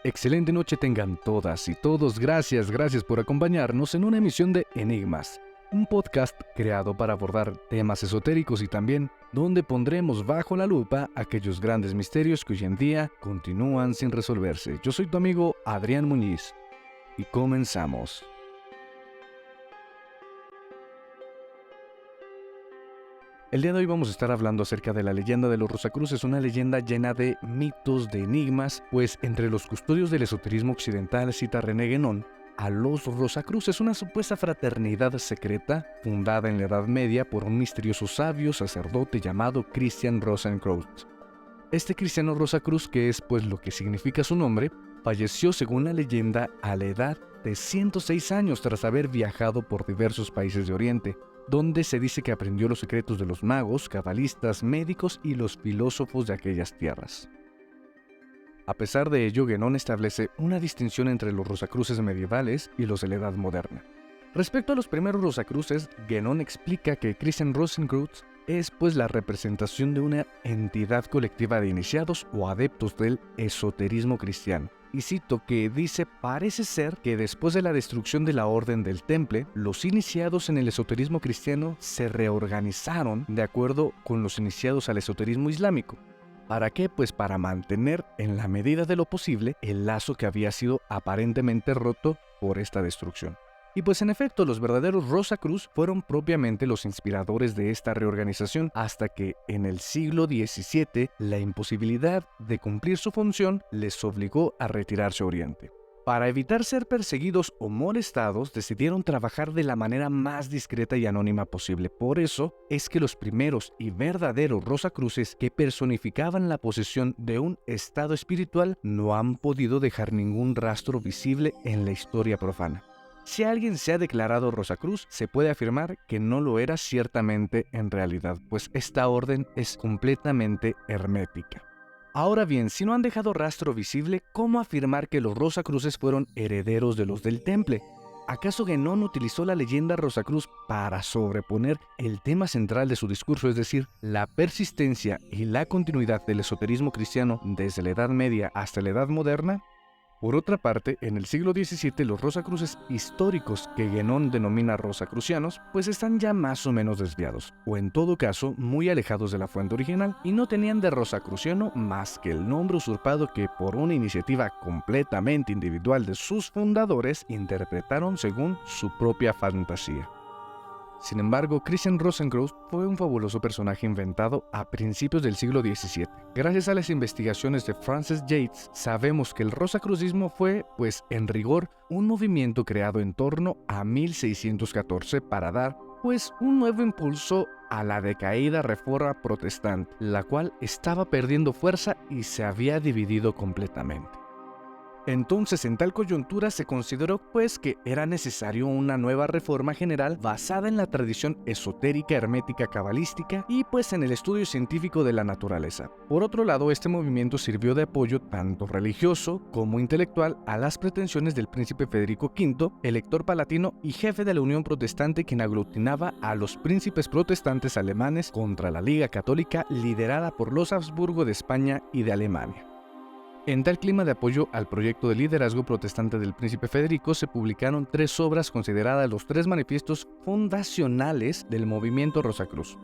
Excelente noche tengan todas y todos. Gracias por acompañarnos en una emisión de Enigmas, un podcast creado para abordar temas esotéricos y también donde pondremos bajo la lupa aquellos grandes misterios que hoy en día continúan sin resolverse. Yo soy tu amigo Adrián Muñiz y comenzamos. El día de hoy vamos a estar hablando acerca de la leyenda de los Rosacruces, una leyenda llena de mitos, de enigmas, pues entre los custodios del esoterismo occidental cita René Guénon a los Rosacruces, una supuesta fraternidad secreta fundada en la Edad Media por un misterioso sabio sacerdote llamado Christian Rosenkreuz. Este cristiano Rosacruz, que es pues lo que significa su nombre, falleció según la leyenda a la edad de 106 años tras haber viajado por diversos países de Oriente, donde se dice que aprendió los secretos de los magos, cabalistas, médicos y los filósofos de aquellas tierras. A pesar de ello, Guénon establece una distinción entre los Rosacruces medievales y los de la Edad Moderna. Respecto a los primeros Rosacruces, Guénon explica que Christian Rosenkreuz es pues la representación de una entidad colectiva de iniciados o adeptos del esoterismo cristiano. Y cito que dice: parece ser que después de la destrucción de la Orden del Temple, los iniciados en el esoterismo cristiano se reorganizaron de acuerdo con los iniciados al esoterismo islámico. ¿Para qué? Pues para mantener en la medida de lo posible el lazo que había sido aparentemente roto por esta destrucción. Y pues en efecto, los verdaderos Rosacruz fueron propiamente los inspiradores de esta reorganización, hasta que en el siglo XVII la imposibilidad de cumplir su función les obligó a retirarse a Oriente. Para evitar ser perseguidos o molestados, decidieron trabajar de la manera más discreta y anónima posible. Por eso es que los primeros y verdaderos Rosacruces, que personificaban la posesión de un estado espiritual, no han podido dejar ningún rastro visible en la historia profana. Si alguien se ha declarado Rosacruz, se puede afirmar que no lo era ciertamente en realidad, pues esta orden es completamente hermética. Ahora bien, si no han dejado rastro visible, ¿cómo afirmar que los Rosacruces fueron herederos de los del Temple? ¿Acaso Guénon utilizó la leyenda Rosacruz para sobreponer el tema central de su discurso, es decir, la persistencia y la continuidad del esoterismo cristiano desde la Edad Media hasta la Edad Moderna? Por otra parte, en el siglo XVII los Rosacruces históricos, que Guénon denomina rosacrucianos, pues están ya más o menos desviados, o en todo caso muy alejados de la fuente original, y no tenían de rosacruciano más que el nombre usurpado que por una iniciativa completamente individual de sus fundadores interpretaron según su propia fantasía. Sin embargo, Christian Rosenkreuz fue un fabuloso personaje inventado a principios del siglo XVII. Gracias a las investigaciones de Francis Yates, sabemos que el rosacrucismo fue, pues en rigor, un movimiento creado en torno a 1614 para dar, pues, un nuevo impulso a la decaída reforma protestante, la cual estaba perdiendo fuerza y se había dividido completamente. Entonces, en tal coyuntura se consideró pues que era necesario una nueva reforma general basada en la tradición esotérica, hermética, cabalística y pues en el estudio científico de la naturaleza. Por otro lado, este movimiento sirvió de apoyo tanto religioso como intelectual a las pretensiones del príncipe Federico V, elector palatino y jefe de la Unión Protestante, quien aglutinaba a los príncipes protestantes alemanes contra la Liga Católica liderada por los Habsburgo de España y de Alemania. En tal clima de apoyo al proyecto de liderazgo protestante del príncipe Federico, se publicaron 3 obras consideradas los 3 manifiestos fundacionales del movimiento Rosacruz.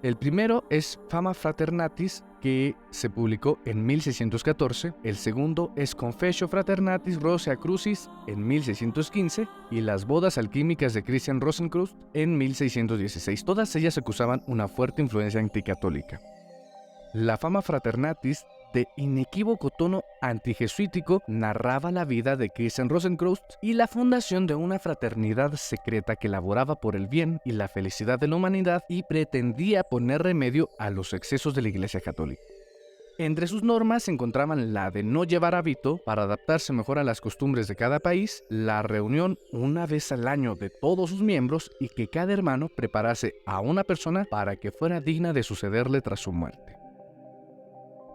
El primero es Fama Fraternatis, que se publicó en 1614, el segundo es Confessio Fraternatis Rosea Crucis en 1615 y Las bodas alquímicas de Christian Rosenkreuz en 1616. Todas ellas acusaban una fuerte influencia anticatólica. La Fama Fraternatis, de inequívoco tono antijesuítico, narraba la vida de Christian Rosenkreuz y la fundación de una fraternidad secreta que laboraba por el bien y la felicidad de la humanidad y pretendía poner remedio a los excesos de la Iglesia Católica. Entre sus normas se encontraban la de no llevar hábito para adaptarse mejor a las costumbres de cada país, la reunión una vez al año de todos sus miembros y que cada hermano preparase a una persona para que fuera digna de sucederle tras su muerte.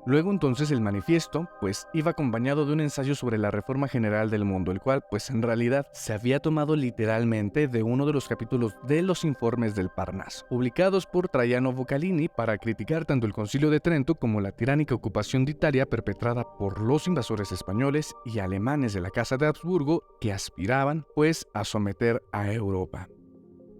Luego entonces el manifiesto, pues iba acompañado de un ensayo sobre la reforma general del mundo, el cual pues en realidad se había tomado literalmente de uno de los capítulos de los informes del Parnaso, publicados por Traiano Vocalini para criticar tanto el Concilio de Trento como la tiránica ocupación de Italia perpetrada por los invasores españoles y alemanes de la Casa de Habsburgo que aspiraban pues a someter a Europa.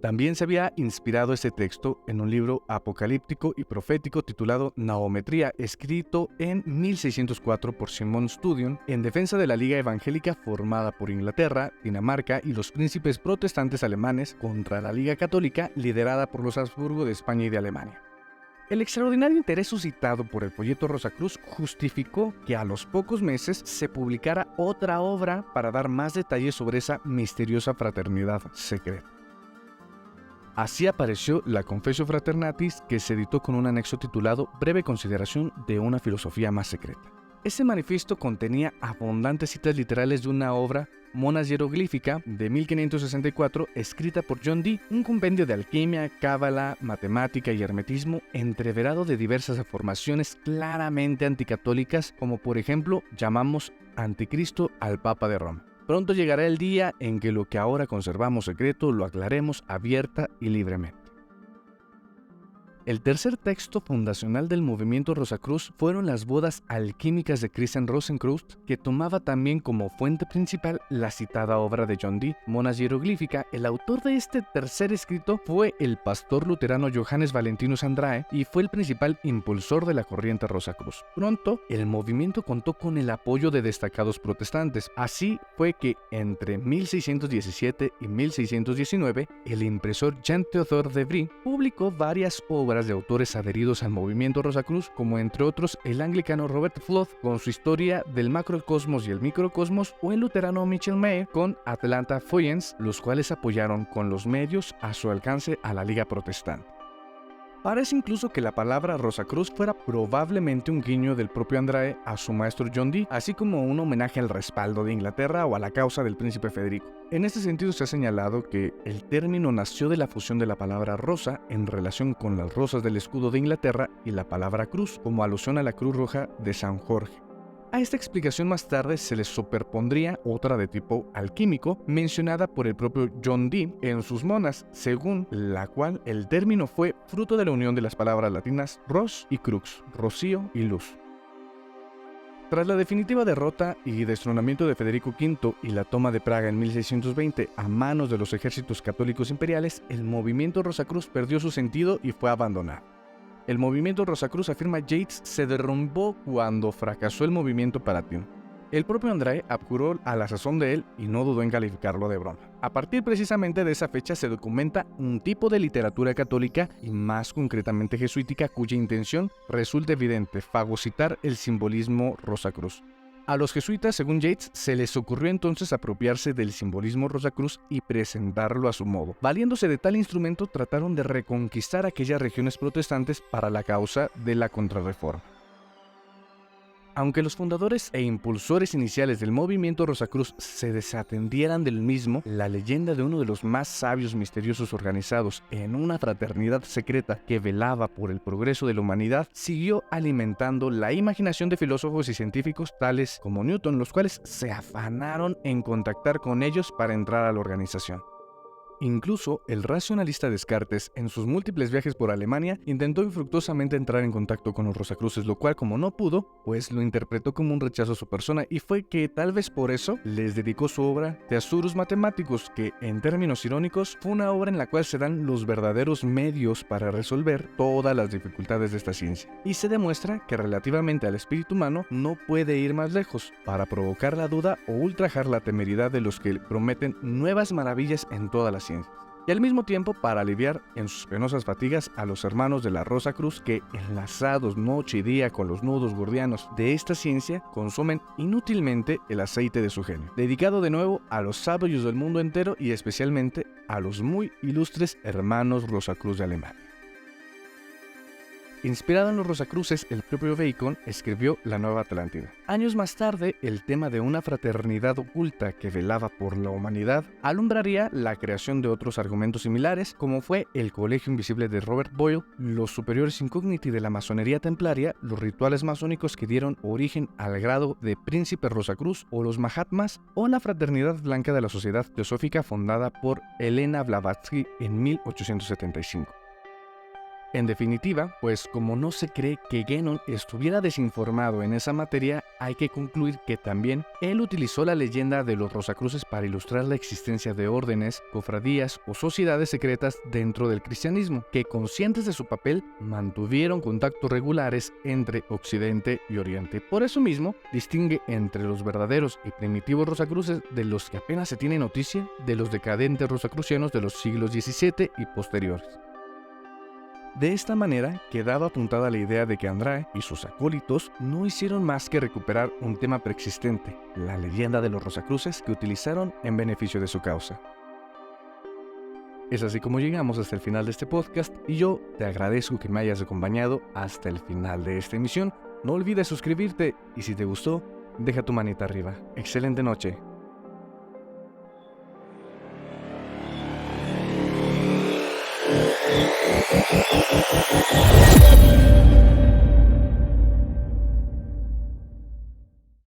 También se había inspirado este texto en un libro apocalíptico y profético titulado Naometría, escrito en 1604 por Simon Studium en defensa de la Liga Evangélica formada por Inglaterra, Dinamarca y los príncipes protestantes alemanes contra la Liga Católica liderada por los Habsburgo de España y de Alemania. El extraordinario interés suscitado por el folleto Rosacruz justificó que a los pocos meses se publicara otra obra para dar más detalles sobre esa misteriosa fraternidad secreta. Así apareció la Confessio Fraternatis, que se editó con un anexo titulado Breve consideración de una filosofía más secreta. Ese manifiesto contenía abundantes citas literales de una obra Monas Hieroglífica de 1564, escrita por John Dee, un compendio de alquimia, cábala, matemática y hermetismo, entreverado de diversas afirmaciones claramente anticatólicas, como por ejemplo llamamos anticristo al Papa de Roma. Pronto llegará el día en que lo que ahora conservamos secreto lo aclaremos abierta y libremente. El tercer texto fundacional del movimiento Rosacruz fueron las bodas alquímicas de Christian Rosenkreuz, que tomaba también como fuente principal la citada obra de John Dee, Monas Hieroglífica. El autor de este tercer escrito fue el pastor luterano Johannes Valentinus Andrae y fue el principal impulsor de la corriente Rosacruz. Pronto, el movimiento contó con el apoyo de destacados protestantes. Así fue que entre 1617 y 1619, el impresor Jean-Théodore de Brie publicó varias obras de autores adheridos al movimiento Rosacruz, como entre otros el anglicano Robert Flood con su historia del macrocosmos y el microcosmos, o el luterano Michel Mayer con Atlanta Foyens, los cuales apoyaron con los medios a su alcance a la Liga Protestante. Parece incluso que la palabra Rosacruz fuera probablemente un guiño del propio Andrae a su maestro John Dee, así como un homenaje al respaldo de Inglaterra o a la causa del príncipe Federico. En este sentido se ha señalado que el término nació de la fusión de la palabra rosa en relación con las rosas del escudo de Inglaterra y la palabra cruz, como alusión a la Cruz Roja de San Jorge. A esta explicación más tarde se le superpondría otra de tipo alquímico, mencionada por el propio John Dee en sus Monas, según la cual el término fue fruto de la unión de las palabras latinas ros y crux, rocío y luz. Tras la definitiva derrota y destronamiento de Federico V y la toma de Praga en 1620 a manos de los ejércitos católicos imperiales, el movimiento Rosacruz perdió su sentido y fue abandonado. El movimiento Rosacruz, afirma Yates, se derrumbó cuando fracasó el movimiento palatino. El propio Andrae abjuró a la sazón de él y no dudó en calificarlo de broma. A partir precisamente de esa fecha se documenta un tipo de literatura católica y más concretamente jesuítica cuya intención resulta evidente: fagocitar el simbolismo Rosacruz. A los jesuitas, según Yates, se les ocurrió entonces apropiarse del simbolismo Rosacruz y presentarlo a su modo. Valiéndose de tal instrumento, trataron de reconquistar aquellas regiones protestantes para la causa de la Contrarreforma. Aunque los fundadores e impulsores iniciales del movimiento Rosacruz se desatendieran del mismo, la leyenda de uno de los más sabios misteriosos organizados en una fraternidad secreta que velaba por el progreso de la humanidad siguió alimentando la imaginación de filósofos y científicos tales como Newton, los cuales se afanaron en contactar con ellos para entrar a la organización. Incluso el racionalista Descartes, en sus múltiples viajes por Alemania, intentó infructuosamente entrar en contacto con los Rosacruces, lo cual, como no pudo, pues lo interpretó como un rechazo a su persona, y fue que tal vez por eso les dedicó su obra Thesaurus Mathematicus, que, en términos irónicos, fue una obra en la cual se dan los verdaderos medios para resolver todas las dificultades de esta ciencia. Y se demuestra que relativamente al espíritu humano no puede ir más lejos para provocar la duda o ultrajar la temeridad de los que prometen nuevas maravillas en toda la ciencia, y al mismo tiempo para aliviar en sus penosas fatigas a los hermanos de la Rosacruz que, enlazados noche y día con los nudos gordianos de esta ciencia, consumen inútilmente el aceite de su genio, dedicado de nuevo a los sabios del mundo entero y especialmente a los muy ilustres hermanos Rosacruz de Alemania. Inspirado en los Rosacruces, el propio Bacon escribió La Nueva Atlántida. Años más tarde, el tema de una fraternidad oculta que velaba por la humanidad alumbraría la creación de otros argumentos similares, como fue el Colegio Invisible de Robert Boyle, los Superiores Incogniti de la masonería templaria, los rituales masónicos que dieron origen al grado de Príncipe Rosacruz o los Mahatmas, o la Fraternidad Blanca de la Sociedad Teosófica fundada por Elena Blavatsky en 1875. En definitiva, pues como no se cree que Guénon estuviera desinformado en esa materia, hay que concluir que también él utilizó la leyenda de los Rosacruces para ilustrar la existencia de órdenes, cofradías o sociedades secretas dentro del cristianismo, que conscientes de su papel mantuvieron contactos regulares entre Occidente y Oriente. Por eso mismo, distingue entre los verdaderos y primitivos Rosacruces de los que apenas se tiene noticia de los decadentes rosacrucianos de los siglos XVII y posteriores. De esta manera, quedaba apuntada la idea de que Andrae y sus acólitos no hicieron más que recuperar un tema preexistente, la leyenda de los Rosacruces que utilizaron en beneficio de su causa. Es así como llegamos hasta el final de este podcast y yo te agradezco que me hayas acompañado hasta el final de esta emisión. No olvides suscribirte y si te gustó, deja tu manita arriba. Excelente noche. We'll be right back.